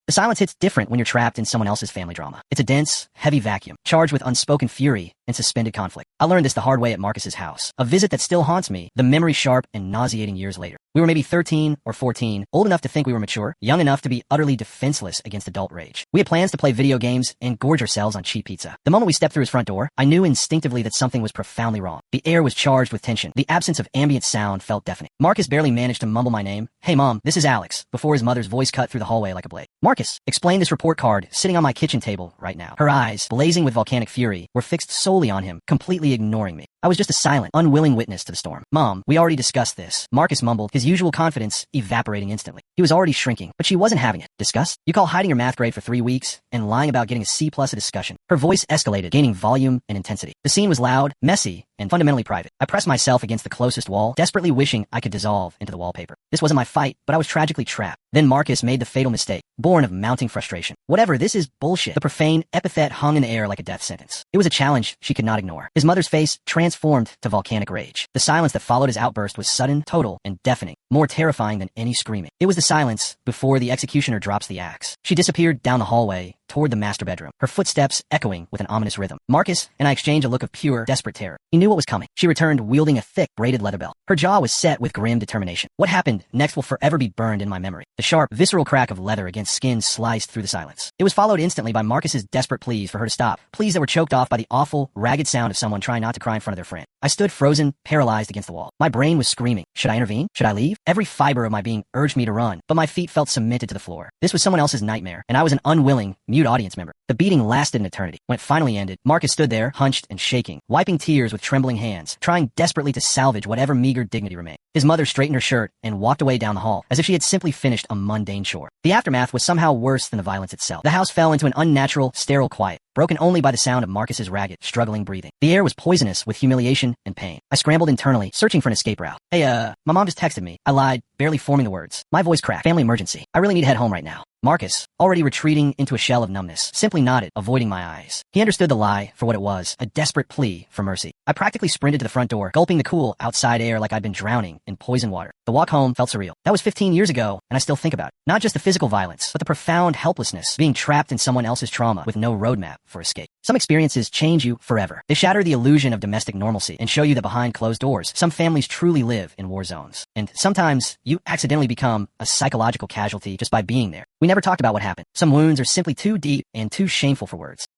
The silence hits different when you're trapped in someone else's family drama. It's a dense, heavy vacuum, charged with unspoken fury and suspended conflict. I learned this the hard way at Marcus's house. A visit that still haunts me, the memory sharp and nauseating years later. We were maybe 13 or 14, old enough to think we were mature, young enough to be utterly defenseless against adult rage. We had plans to play video games and gorge ourselves on cheap pizza. The moment we stepped through his front door, I knew instinctively that something was profoundly wrong. The air was charged with tension. The absence of ambient sound felt deafening. Marcus barely managed to mumble my name. "Hey Mom, this is Alex," before his mother's voice cut through the hallway like a blade. "Marcus, explain this report card sitting on my kitchen table right now." Her eyes, blazing with volcanic fury, were fixed solely on him, completely ignoring me. I was just a silent, unwilling witness to the storm. "Mom, we already discussed this," Marcus mumbled, his usual confidence evaporating instantly. He was already shrinking, but she wasn't having it. "Discussed? You call hiding your math grade for 3 weeks and lying about getting a C+ a discussion?" Her voice escalated, gaining volume and intensity. The scene was loud, messy, and fundamentally private. I pressed myself against the closest wall, desperately wishing I could dissolve into the wallpaper. This wasn't my fight, but I was tragically trapped. Then Marcus made the fatal mistake, born of mounting frustration. "Whatever, this is bullshit." The profane epithet hung in the air like a death sentence. It was a challenge she could not ignore. His mother's face transformed to volcanic rage. The silence that followed his outburst was sudden, total, and deafening, more terrifying than any screaming. It was the silence before the executioner drops the axe. She disappeared down the hallway toward the master bedroom, her footsteps echoing with an ominous rhythm. Marcus and I exchanged a look of pure, desperate terror. He knew what was coming. She returned wielding a thick, braided leather belt. Her jaw was set with grim determination. What happened next will forever be burned in my memory. The sharp, visceral crack of leather against skin sliced through the silence. It was followed instantly by Marcus's desperate pleas for her to stop, pleas that were choked off by the awful, ragged sound of someone trying not to cry in front of their friend. I stood frozen, paralyzed against the wall. My brain was screaming. Should I intervene? Should I leave? Every fiber of my being urged me to run, but my feet felt cemented to the floor. This was someone else's nightmare, and I was an unwilling, mute audience member. The beating lasted an eternity. When it finally ended, Marcus stood there, hunched and shaking, wiping tears with trembling hands, trying desperately to salvage whatever meager dignity remained. His mother straightened her shirt and walked away down the hall, as if she had simply finished a mundane chore. The aftermath was somehow worse than the violence itself. The house fell into an unnatural, sterile quiet, broken only by the sound of Marcus's ragged, struggling breathing. The air was poisonous with humiliation and pain. I scrambled internally, searching for an escape route. "Hey, my mom just texted me." I lied, barely forming the words. My voice cracked. "Family emergency. I really need to head home right now." Marcus, already retreating into a shell of numbness, simply nodded, avoiding my eyes. He understood the lie for what it was, a desperate plea for mercy. I practically sprinted to the front door, gulping the cool, outside air like I'd been drowning in poison water. The walk home felt surreal. That was 15 years ago, and I still think about it. Not just the physical violence, but the profound helplessness, being trapped in someone else's trauma with no roadmap for escape. Some experiences change you forever. They shatter the illusion of domestic normalcy and show you that behind closed doors, some families truly live in war zones. And sometimes, you accidentally become a psychological casualty just by being there. We never talked about what happened. Some wounds are simply too deep and too shameful for words.